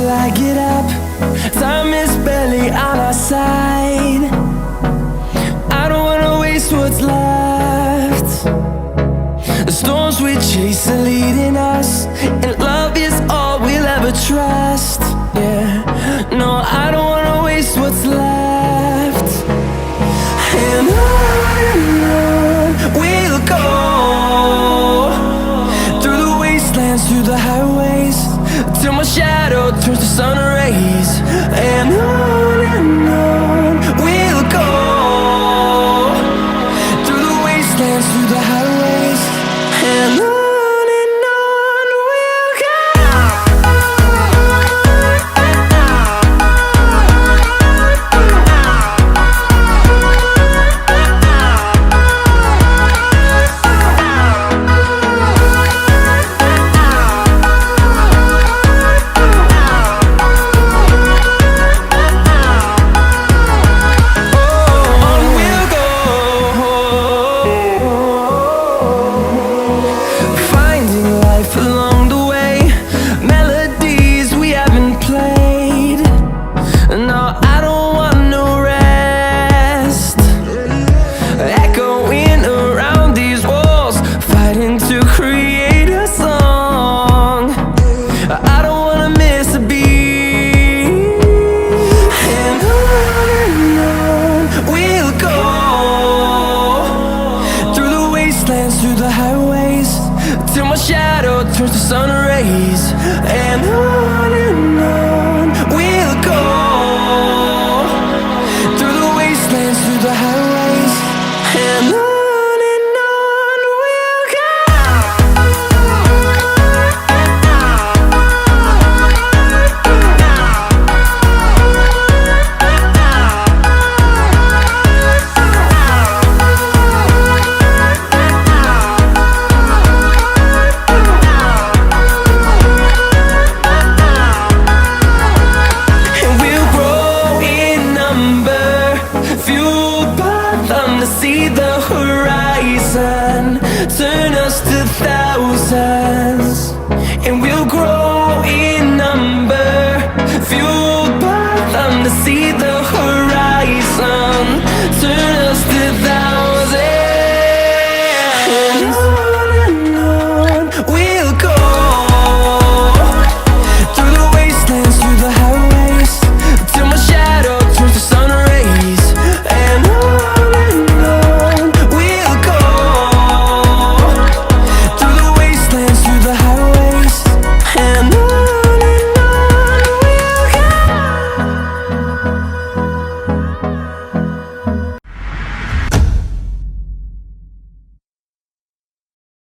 till I get up. Time is barely on our side. I don't wanna waste what's left. The storms we chase are leading us, and love is all we'll ever trust. Yeah, no, I don't wanna waste what's left. And on we'll go, through the wastelands, through the highways, till my shadow turns to sun rays. And on we'll go, through the wastelands, through the highways, and on. Through the highways, till my shadow turns to sun rays. And on we'll go, through the wastelands, through the highways, and on. See the horizon turn us to thousands, and we'll grow in number, fueled by them to see the